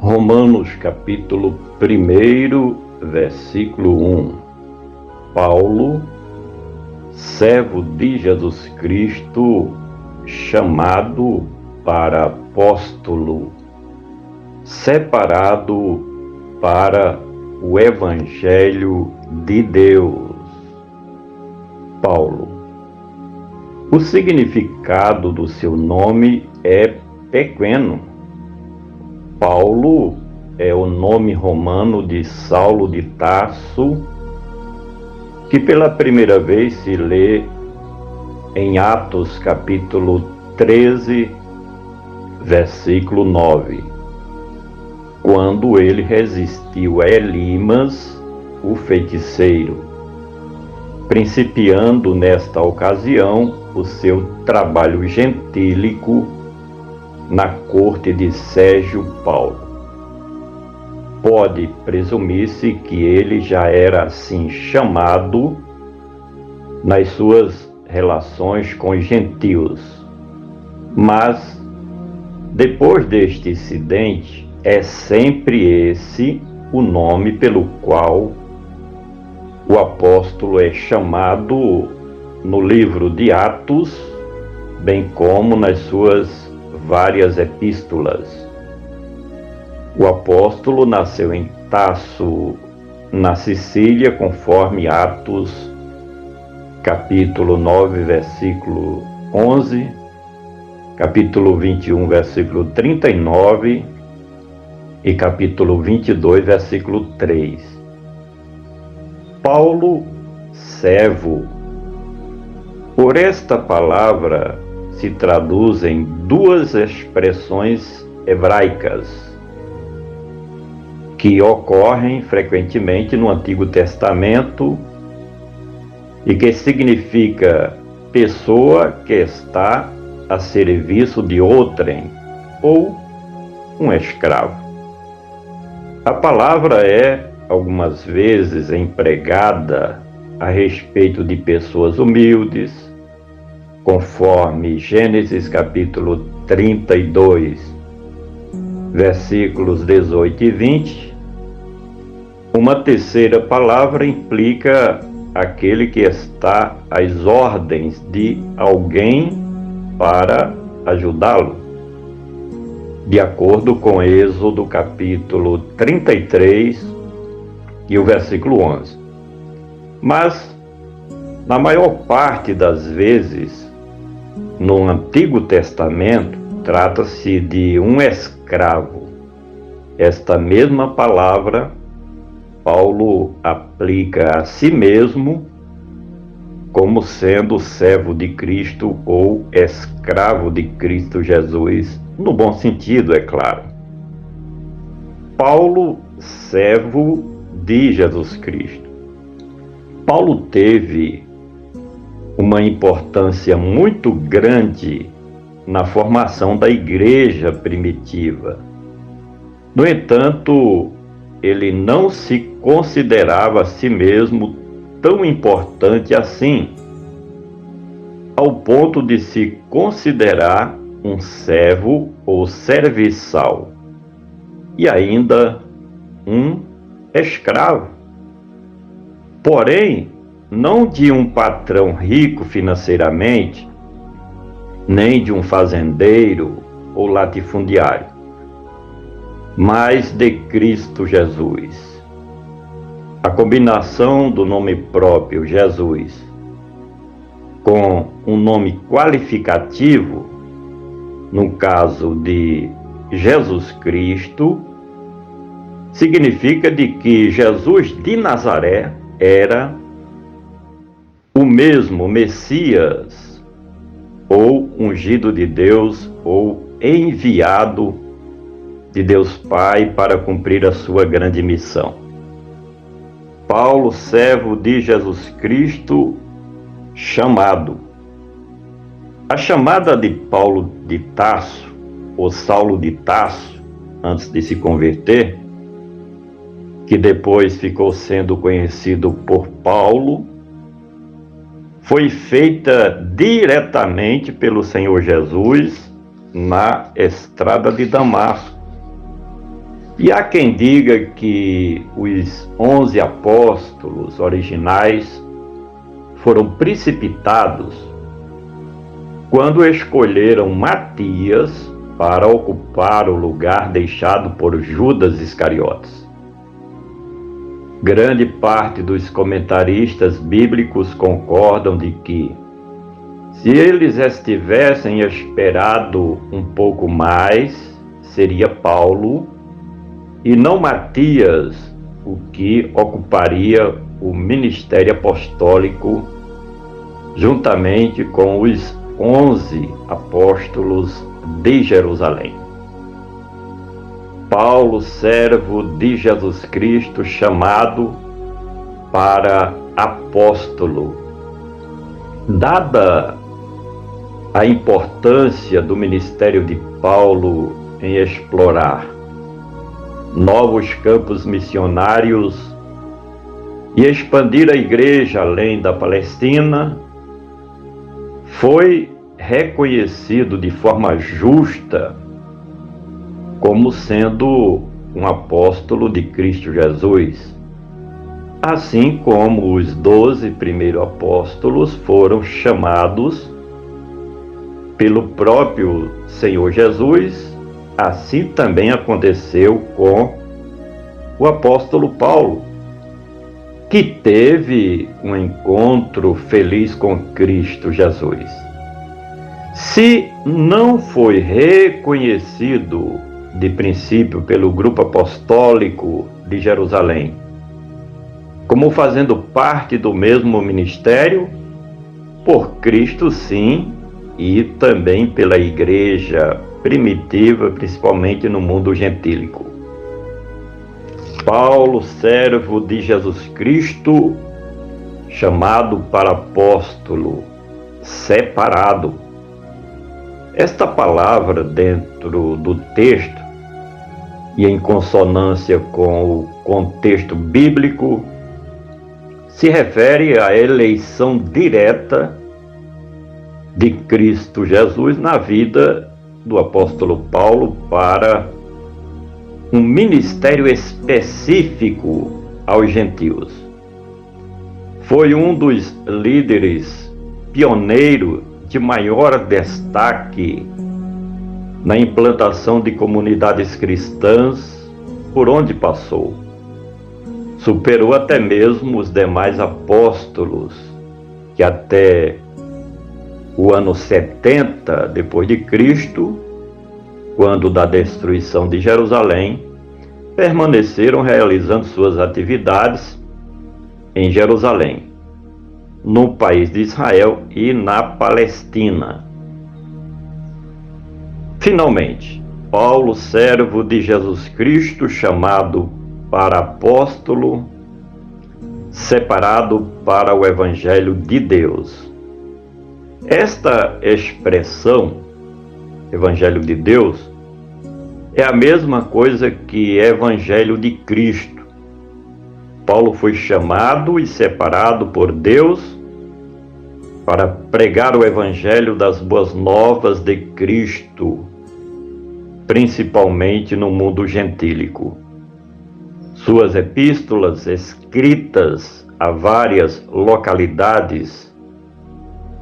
Romanos capítulo 1, versículo 1. Paulo, servo de Jesus Cristo, chamado para apóstolo, separado para o Evangelho de Deus. Paulo. O significado do seu nome é pequeno. Paulo é o nome romano de Saulo de Tarso, que pela primeira vez se lê em Atos capítulo 13, versículo 9, quando ele resistiu a Elimas, o feiticeiro, principiando nesta ocasião o seu trabalho gentílico na corte de Sérgio Paulo. Pode presumir-se que ele já era assim chamado nas suas relações com os gentios, mas depois deste incidente é sempre esse o nome pelo qual o apóstolo é chamado no livro de Atos, bem como nas suas várias epístolas. O apóstolo nasceu em Tasso, na Sicília, conforme Atos, capítulo 9, versículo 11, capítulo 21, versículo 39 e capítulo 22, versículo 3. Paulo, servo. Por esta palavra se traduzem duas expressões hebraicas que ocorrem frequentemente no Antigo Testamento e que significa pessoa que está a serviço de outrem ou um escravo. A palavra é algumas vezes empregada a respeito de pessoas humildes, conforme Gênesis capítulo 32, versículos 18 e 20. Uma terceira palavra implica aquele que está às ordens de alguém para ajudá-lo, de acordo com Êxodo capítulo 33 e o versículo 11. Mas, na maior parte das vezes, no Antigo Testamento, trata-se de um escravo. Esta mesma palavra, Paulo aplica a si mesmo como sendo servo de Cristo ou escravo de Cristo Jesus, no bom sentido, é claro. Paulo, servo de Jesus Cristo. Paulo teve uma importância muito grande na formação da igreja primitiva. No entanto, ele não se considerava a si mesmo tão importante assim, ao ponto de se considerar um servo ou serviçal, e ainda um escravo. Porém, não de um patrão rico financeiramente, nem de um fazendeiro ou latifundiário, mas de Cristo Jesus. A combinação do nome próprio, Jesus, com um nome qualificativo, no caso de Jesus Cristo, significa de que Jesus de Nazaré era o mesmo Messias, ou ungido de Deus, ou enviado de Deus Pai para cumprir a sua grande missão. Paulo, servo de Jesus Cristo, chamado. A chamada de Paulo de Tarso, ou Saulo de Tarso, antes de se converter, que depois ficou sendo conhecido por Paulo, foi feita diretamente pelo Senhor Jesus na estrada de Damasco. E há quem diga que os 11 apóstolos originais foram precipitados quando escolheram Matias para ocupar o lugar deixado por Judas Iscariotes. Grande parte dos comentaristas bíblicos concordam de que, se eles estivessem esperado um pouco mais, seria Paulo e não Matias o que ocuparia o ministério apostólico juntamente com os 11 apóstolos de Jerusalém. Paulo, servo de Jesus Cristo, chamado para apóstolo. Dada a importância do ministério de Paulo em explorar novos campos missionários e expandir a igreja além da Palestina, foi reconhecido de forma justa como sendo um apóstolo de Cristo Jesus, assim como os 12 primeiros apóstolos foram chamados pelo próprio Senhor Jesus. Assim também aconteceu com o apóstolo Paulo, que teve um encontro feliz com Cristo Jesus. Se não foi reconhecido de princípio pelo grupo apostólico de Jerusalém como fazendo parte do mesmo ministério, por Cristo sim, e também pela igreja primitiva, principalmente no mundo gentílico. Paulo, servo de Jesus Cristo, chamado para apóstolo, separado. Esta palavra, dentro do texto e em consonância com o contexto bíblico, se refere à eleição direta de Cristo Jesus na vida do apóstolo Paulo para um ministério específico aos gentios. Foi um dos líderes pioneiros de maior destaque na implantação de comunidades cristãs por onde passou. Superou até mesmo os demais apóstolos que até o ano 70 depois de Cristo, quando da destruição de Jerusalém, permaneceram realizando suas atividades em Jerusalém, no país de Israel e na Palestina. Finalmente, Paulo, servo de Jesus Cristo, chamado para apóstolo, separado para o Evangelho de Deus. Esta expressão, Evangelho de Deus, é a mesma coisa que Evangelho de Cristo. Paulo foi chamado e separado por Deus para pregar o Evangelho das Boas Novas de Cristo, principalmente no mundo gentílico. Suas epístolas, escritas a várias localidades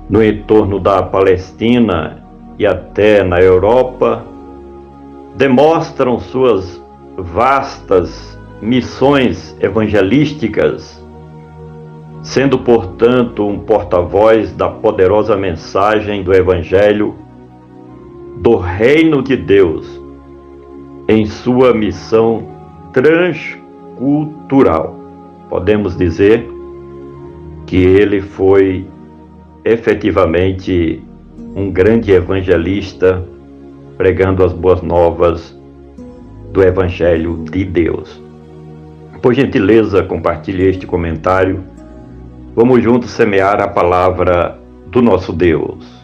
no entorno da Palestina e até na Europa, demonstram suas vastas missões evangelísticas, sendo, portanto, um porta-voz da poderosa mensagem do Evangelho do Reino de Deus em sua missão transcultural. Podemos dizer que ele foi efetivamente um grande evangelista, pregando as boas novas do Evangelho de Deus. Por gentileza, compartilhe este comentário. Vamos juntos semear a palavra do nosso Deus.